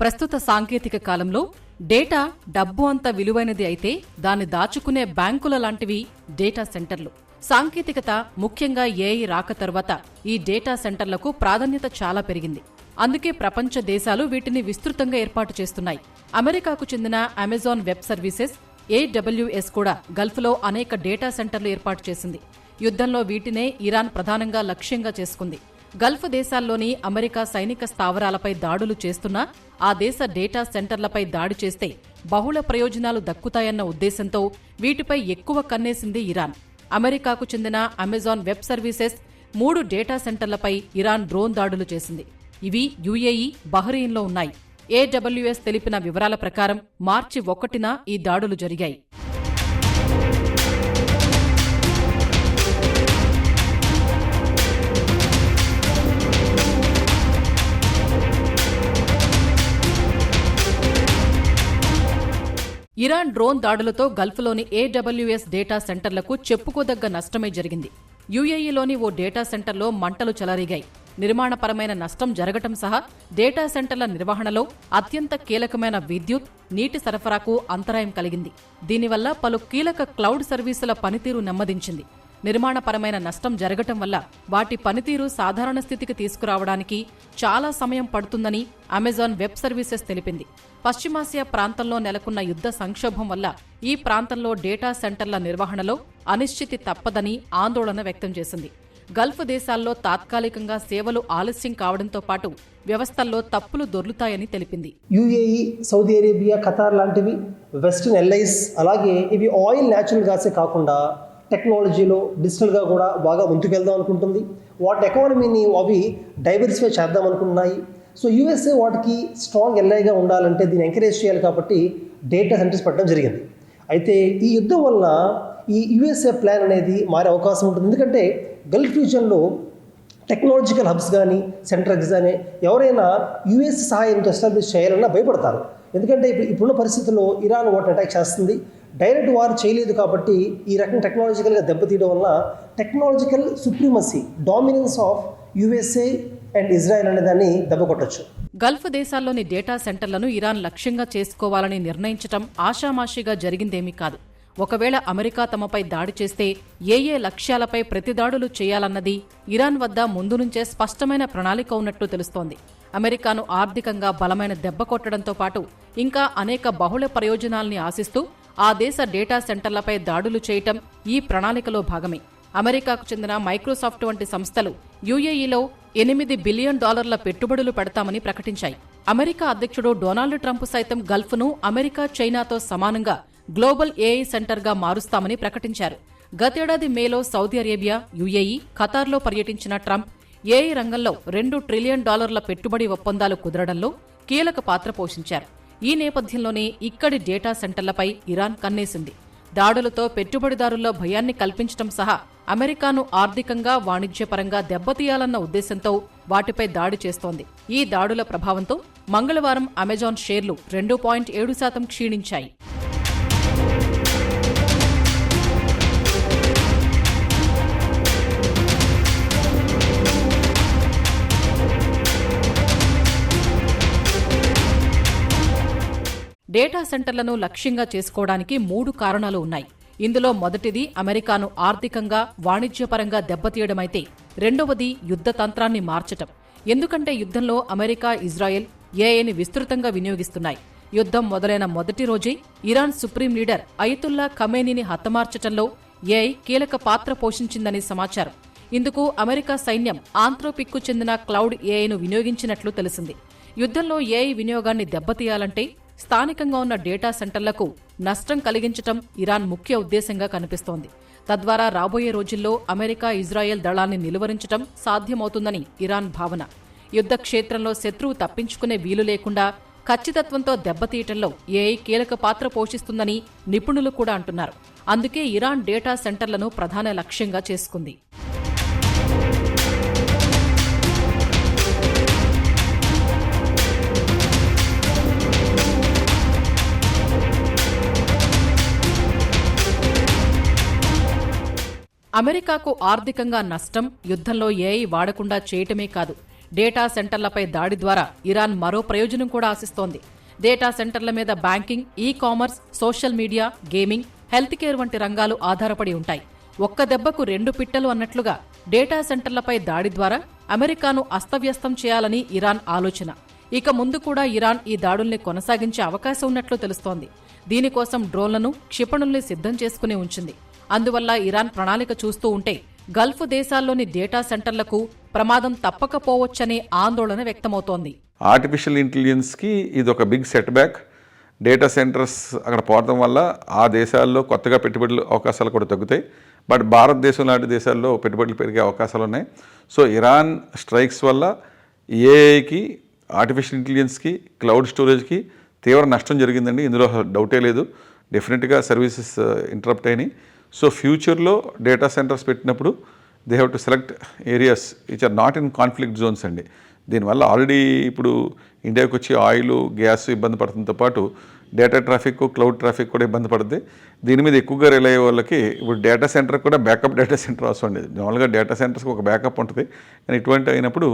ప్రస్తుత సాంకేతిక కాలంలో డేటా డబ్బు అంత విలువైనది అయితే దాన్ని దాచుకునే బ్యాంకుల లాంటివి డేటా సెంటర్లు. సాంకేతికత, ముఖ్యంగా ఏఐ రాక తర్వాత ఈ డేటా సెంటర్లకు ప్రాధాన్యత చాలా పెరిగింది. అందుకే ప్రపంచ దేశాలు వీటిని విస్తృతంగా ఏర్పాటు చేస్తున్నాయి. అమెరికాకు చెందిన అమెజాన్ వెబ్ సర్వీసెస్ AWS కూడా గల్ఫ్లో అనేక డేటా సెంటర్లు ఏర్పాటు చేసింది. యుద్ధంలో వీటినే ఇరాన్ ప్రధానంగా లక్ష్యంగా చేసుకుంది. గల్ఫ్ దేశాల్లోని అమెరికా సైనిక స్థావరాలపై దాడులు చేస్తున్నా ఆ దేశ డేటా సెంటర్లపై దాడి చేస్తే బహుళ ప్రయోజనాలు దక్కుతాయన్న ఉద్దేశంతో వీటిపై ఎక్కువ కన్నేసింది ఇరాన్. అమెరికాకు చెందిన అమెజాన్ వెబ్ సర్వీసెస్ 3 డేటా సెంటర్లపై ఇరాన్ డ్రోన్ దాడులు చేసింది. ఇవి UAE, బహ్రెయిన్లో ఉన్నాయి. AWS తెలిపిన వివరాల ప్రకారం మార్చి 1న ఈ దాడులు జరిగాయి. ఇరాన్ డ్రోన్ దాడులతో గల్ఫ్లోని AWS డేటా సెంటర్లకు చెప్పుకోదగ్గ నష్టమే జరిగింది. UAEలోని ఓ డేటా సెంటర్లో మంటలు చెలరేగాయి. నిర్మాణపరమైన నష్టం జరగటం సహా డేటా సెంటర్ల నిర్వహణలో అత్యంత కీలకమైన విద్యుత్, నీటి సరఫరాకు అంతరాయం కలిగింది. దీనివల్ల పలు కీలక క్లౌడ్ సర్వీసుల పనితీరు నెమ్మదించింది. నిర్మాణపరమైన నష్టం జరగటం వల్ల వాటి పనితీరు సాధారణ స్థితికి తీసుకురావడానికి చాలా సమయం పడుతుందని అమెజాన్ వెబ్ సర్వీసెస్ తెలిపింది. పశ్చిమాసియా ప్రాంతంలో నెలకొన్న యుద్ధ సంక్షోభం వల్ల ఈ ప్రాంతంలో డేటా సెంటర్ల నిర్వహణలో అనిశ్చితి తప్పదని ఆందోళన వ్యక్తం చేసింది. గల్ఫ్ దేశాల్లో తాత్కాలికంగా సేవలు ఆలస్యం కావడంతో పాటు వ్యవస్థల్లో తప్పులు దొర్లుతాయని తెలిపింది. UAE, సౌదీ అరేబియా, ఖతార్ లాంటివి వెస్టర్న్ ఎల్ఐస్, అలాగే ఇవి ఆయిల్, న్యాచురల్ గ్యాసే కాకుండా టెక్నాలజీలో, డిజిటల్గా కూడా బాగా ముందుకెళ్దాం అనుకుంటుంది. వాటి ఎకానమీని అవి డైవర్సిఫై చేద్దాం అనుకుంటున్నాయి. సో USA వాటికి స్ట్రాంగ్ ఎల్ఐగా ఉండాలంటే దీన్ని ఎంకరేజ్ చేయాలి కాబట్టి డేటా సెంటర్స్ పెట్టడం జరిగింది. అయితే ఈ యుద్ధం వల్ల ఈ USA ప్లాన్ అనేది మారే అవకాశం ఉంటుంది. ఎందుకంటే గల్ఫ్ రీజియన్లో టెక్నాలజికల్ హబ్స్ కానీ, సెంటర్స్ కానీ ఎవరైనా US సహాయంతో ఎస్టాబ్లిష్ చేయాలన్నా భయపడతారు. ఎందుకంటే ఇప్పుడున్న పరిస్థితుల్లో ఇరాన్ వాటిని అటాక్ చేస్తుంది. డైరెక్ట్ వారు చేయలేదు కాబట్టి ఈ రకం టెక్నాలజికల్గా దెబ్బతీయడం వల్ల technological supremacy, dominance of USA and Israel అనే దాన్ని దెబ్బకొట్టొచ్చు. గల్ఫ్ దేశాల్లోని డేటా సెంటర్లను ఇరాన్ లక్ష్యంగా చేసుకోవాలని నిర్ణయించటం ఆషామాషీగా జరిగిందేమీ కాదు. ఒకవేళ అమెరికా తమపై దాడి చేస్తే ఏ లక్ష్యాలపై ప్రతిదాడులు చేయాలన్నది ఇరాన్ వద్ద ముందు నుంచే స్పష్టమైన ప్రణాళిక ఉన్నట్టు తెలుస్తోంది. అమెరికాను ఆర్థికంగా బలమైన దెబ్బ కొట్టడంతో పాటు ఇంకా అనేక బహుళ ప్రయోజనాల్ని ఆశిస్తూ ఆ దేశ డేటా సెంటర్లపై దాడులు చేయటం ఈ ప్రణాళికలో భాగమే. అమెరికాకు చెందిన మైక్రోసాఫ్ట్ వంటి సంస్థలు UAEలో $8 బిలియన్ పెట్టుబడులు పెడతామని ప్రకటించాయి. అమెరికా అధ్యక్షుడు డొనాల్డ్ ట్రంప్ సైతం గల్ఫ్ను అమెరికా, చైనాతో సమానంగా గ్లోబల్ AI సెంటర్గా మారుస్తామని ప్రకటించారు. గతేడాది మేలో సౌదీ అరేబియా, UAE, ఖతార్లో పర్యటించిన ట్రంప్ AI రంగంలో $2 ట్రిలియన్ పెట్టుబడి ఒప్పందాలు కుదరడంలో కీలక పాత్ర పోషించారు. ఈ నేపథ్యంలోనే ఇక్కడి డేటా సెంటర్లపై ఇరాన్ కన్నేసింది. దాడులతో పెట్టుబడిదారుల్లో భయాన్ని కల్పించడం సహా అమెరికాను ఆర్థికంగా, వాణిజ్యపరంగా దెబ్బతీయాలన్న ఉద్దేశంతో వాటిపై దాడి చేస్తోంది. ఈ దాడుల ప్రభావంతో మంగళవారం అమెజాన్ షేర్లు 2.7% క్షీణించాయి. డేటా సెంటర్లను లక్ష్యంగా చేసుకోవడానికి 3 కారణాలు ఉన్నాయి. ఇందులో మొదటిది అమెరికాను ఆర్థికంగా, వాణిజ్యపరంగా దెబ్బతీయడమైతే రెండవది యుద్ధ తంత్రాన్ని మార్చటం. ఎందుకంటే యుద్ధంలో అమెరికా, ఇజ్రాయెల్ AIని విస్తృతంగా వినియోగిస్తున్నాయి. యుద్ధం మొదలైన మొదటి రోజే ఇరాన్ సుప్రీం లీడర్ అయతుల్లా ఖమేనీని హతమార్చటంలో AI కీలక పాత్ర పోషించిందని సమాచారం. ఇందుకు అమెరికా సైన్యం ఆంథ్రోపిక్కు చెందిన క్లౌడ్ AIను వినియోగించినట్లు తెలిసింది. యుద్ధంలో AI వినియోగాన్ని దెబ్బతీయాలంటే స్థానికంగా ఉన్న డేటా సెంటర్లకు నష్టం కలిగించటం ఇరాన్ ముఖ్య ఉద్దేశంగా కనిపిస్తోంది. తద్వారా రాబోయే రోజుల్లో అమెరికా, ఇజ్రాయెల్ దళాన్ని నిలువరించటం సాధ్యమవుతుందని ఇరాన్ భావన. యుద్ధ క్షేత్రంలో శత్రువు తప్పించుకునే వీలు లేకుండా ఖచ్చితత్వంతో దెబ్బతీయటంలో AI కీలక పాత్ర పోషిస్తుందని నిపుణులు కూడా అంటున్నారు. అందుకే ఇరాన్ డేటా సెంటర్లను ప్రధాన లక్ష్యంగా చేసుకుంది. అమెరికాకు ఆర్థికంగా నష్టం యుద్ధంలో AI వాడకుండా చేయటమే కాదు, డేటా సెంటర్లపై దాడి ద్వారా ఇరాన్ మరో ప్రయోజనం కూడా ఆశిస్తోంది. డేటా సెంటర్ల మీద banking, e commerce, social media, gaming, health care వంటి రంగాలు ఆధారపడి ఉంటాయి. ఒక్క దెబ్బకు 2 పిట్టలు అన్నట్లుగా డేటా సెంటర్లపై దాడి ద్వారా అమెరికాను అస్తవ్యస్తం చేయాలని ఇరాన్ ఆలోచన. ఇక ముందు కూడా ఇరాన్ ఈ దాడుల్ని కొనసాగించే అవకాశం ఉన్నట్లు తెలుస్తోంది. దీనికోసం డ్రోన్లను, క్షిపణుల్ని సిద్ధం చేసుకుని ఉంచింది. అందువల్ల ఇరాన్ ప్రణాళిక చూస్తూ ఉంటే గల్ఫ్ దేశాల్లోని డేటా సెంటర్లకు ప్రమాదం తప్పకపోవచ్చనే ఆందోళన వ్యక్తమవుతోంది. ఆర్టిఫిషియల్ ఇంటెలిజెన్స్కి ఇది ఒక big setback. Data centres అక్కడ పోవడం వల్ల ఆ దేశాల్లో కొత్తగా పెట్టుబడులు అవకాశాలు కూడా తగ్గుతాయి. బట్ భారతదేశం లాంటి దేశాల్లో పెట్టుబడులు పెరిగే అవకాశాలు ఉన్నాయి. సో ఇరాన్ స్ట్రైక్స్ వల్ల ఏఐకి, ఆర్టిఫిషియల్ ఇంటెలిజెన్స్కి, క్లౌడ్ స్టోరేజ్కి తీవ్ర నష్టం జరిగిందండి. ఇందులో డౌటే లేదు. డెఫినెట్గా సర్వీసెస్ ఇంటరప్ట్ అయినాయి. సో ఫ్యూచర్లో డేటా సెంటర్స్ పెట్టినప్పుడు they have to select areas which are not in conflict zones అండి. దీనివల్ల ఆల్రెడీ ఇప్పుడు ఇండియాకి వచ్చి ఆయిల్, గ్యాస్ ఇబ్బంది పడుతుంతో పాటు డేటా ట్రాఫిక్, క్లౌడ్ ట్రాఫిక్ కూడా ఇబ్బంది పడుతుంది. దీని మీద ఎక్కువగా రిలై అయ్యే వాళ్ళకి ఇప్పుడు డేటా సెంటర్ కూడా బ్యాకప్ డేటా సెంటర్ అవసరం ఉండేది. మామూలుగా డేటా సెంటర్స్కి ఒక బ్యాకప్ ఉంటుంది, కానీ ఇటువంటి అయినప్పుడు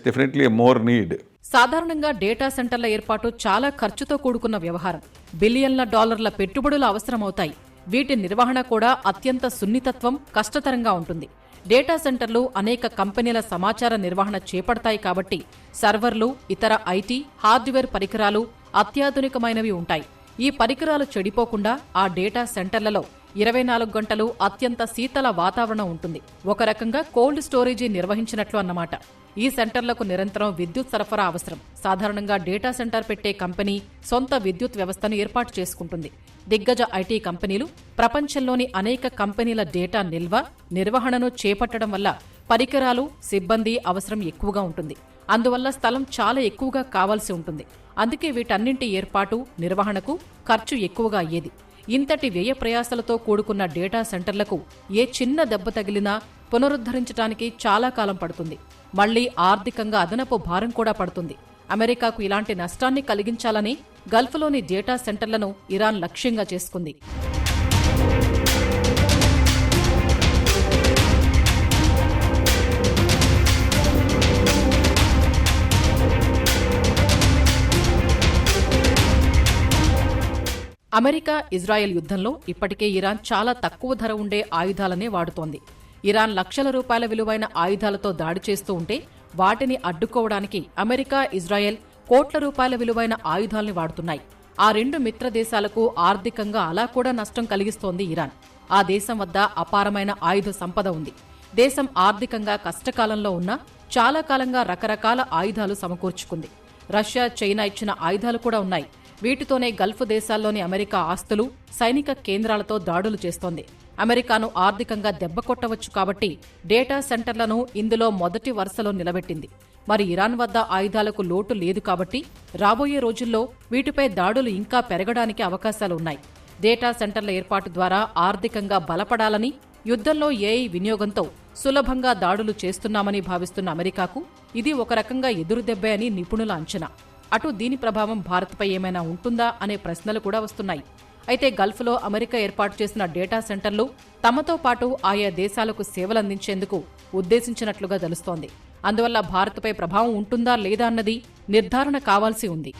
డెఫినెట్లీ మోర్ నీడ్. సాధారణంగా డేటా సెంటర్ల ఏర్పాటు చాలా ఖర్చుతో కూడుకున్న వ్యవహారం. బిలియన్ల డాలర్ల పెట్టుబడులు అవసరమవుతాయి. వీటి నిర్వహణ కూడా అత్యంత సున్నితత్వం, కష్టతరంగా ఉంటుంది. డేటా సెంటర్లు అనేక కంపెనీల సమాచార నిర్వహణ చేపడతాయి కాబట్టి సర్వర్లు, ఇతర ఐటీ, హార్డ్వేర్ పరికరాలు అత్యాధునికమైనవి ఉంటాయి. ఈ పరికరాలు చెడిపోకుండా ఆ డేటా సెంటర్లలో 24 గంటలు అత్యంత శీతల వాతావరణం ఉంటుంది. ఒక రకంగా కోల్డ్ స్టోరేజీ నిర్వహించినట్లు అన్నమాట. ఈ సెంటర్లకు నిరంతరం విద్యుత్ సరఫరా అవసరం. సాధారణంగా డేటా సెంటర్ పెట్టే కంపెనీ సొంత విద్యుత్ వ్యవస్థను ఏర్పాటు చేసుకుంటుంది. దిగ్గజ ఐటీ కంపెనీలు ప్రపంచంలోని అనేక కంపెనీల డేటా నిల్వ, నిర్వహణను చేపట్టడం వల్ల పరికరాలు, సిబ్బంది అవసరం ఎక్కువగా ఉంటుంది. అందువల్ల స్థలం చాలా ఎక్కువగా కావాల్సి ఉంటుంది. అందుకే వీటన్నింటి ఏర్పాటు, నిర్వహణకు ఖర్చు ఎక్కువగా అయ్యేది. ఇంతటి వ్యయ ప్రయాసలతో కూడుకున్న డేటా సెంటర్లకు ఏ చిన్న దెబ్బ తగిలినా పునరుద్ధరించడానికి చాలా కాలం పడుతుంది. మళ్లీ ఆర్థికంగా అదనపు భారం కూడా పడుతుంది. అమెరికాకు ఇలాంటి నష్టాన్ని కలిగించాలని గల్ఫ్లోని డేటా సెంటర్లను ఇరాన్ లక్ష్యంగా చేసుకుంది. అమెరికా, ఇజ్రాయెల్ యుద్ధంలో ఇప్పటికే ఇరాన్ చాలా తక్కువ ధర ఉండే ఆయుధాలనే వాడుతోంది. ఇరాన్ లక్షల రూపాయల విలువైన ఆయుధాలతో దాడి చేస్తూ ఉంటే వాటిని అడ్డుకోవడానికి అమెరికా, ఇజ్రాయెల్ కోట్ల రూపాయల విలువైన ఆయుధాల్ని వాడుతున్నాయి. ఆ 2 మిత్ర దేశాలకు ఆర్థికంగా అలా కూడా నష్టం కలిగిస్తోంది ఇరాన్. ఆ దేశం వద్ద అపారమైన ఆయుధ సంపద ఉంది. దేశం ఆర్థికంగా కష్టకాలంలో ఉన్నా చాలా కాలంగా రకరకాల ఆయుధాలు సమకూర్చుకుంది. రష్యా, చైనా ఇచ్చిన ఆయుధాలు కూడా ఉన్నాయి. వీటితోనే గల్ఫ్ దేశాల్లోని అమెరికా ఆస్తులు, సైనిక కేంద్రాలతో దాడులు చేస్తోంది. అమెరికాను ఆర్థికంగా దెబ్బకొట్టవచ్చు కాబట్టి డేటా సెంటర్లను ఇందులో మొదటి వరుసలో నిలబెట్టింది. మరి ఇరాన్ వద్ద ఆయుధాలకు లోటు లేదు కాబట్టి రాబోయే రోజుల్లో వీటిపై దాడులు ఇంకా పెరగడానికి అవకాశాలు ఉన్నాయి. డేటా సెంటర్ల ఏర్పాటు ద్వారా ఆర్థికంగా బలపడాలని, యుద్ధంలో ఏఐ వినియోగంతో సులభంగా దాడులు చేస్తున్నామని భావిస్తున్న అమెరికాకు ఇది ఒక రకంగా ఎదురుదెబ్బే అని నిపుణుల అంచనా. అటు దీని ప్రభావం భారత్పై ఏమైనా ఉంటుందా అనే ప్రశ్నలు కూడా వస్తున్నాయి. అయితే గల్ఫ్లో అమెరికా ఏర్పాటు చేసిన డేటా సెంటర్లు తమతో పాటు ఆయా దేశాలకు సేవలందించేందుకు ఉద్దేశించినట్లుగా తెలుస్తోంది. అందువల్ల భారత్పై ప్రభావం ఉంటుందా లేదా అన్నది నిర్ధారణ కావాల్సి ఉంది.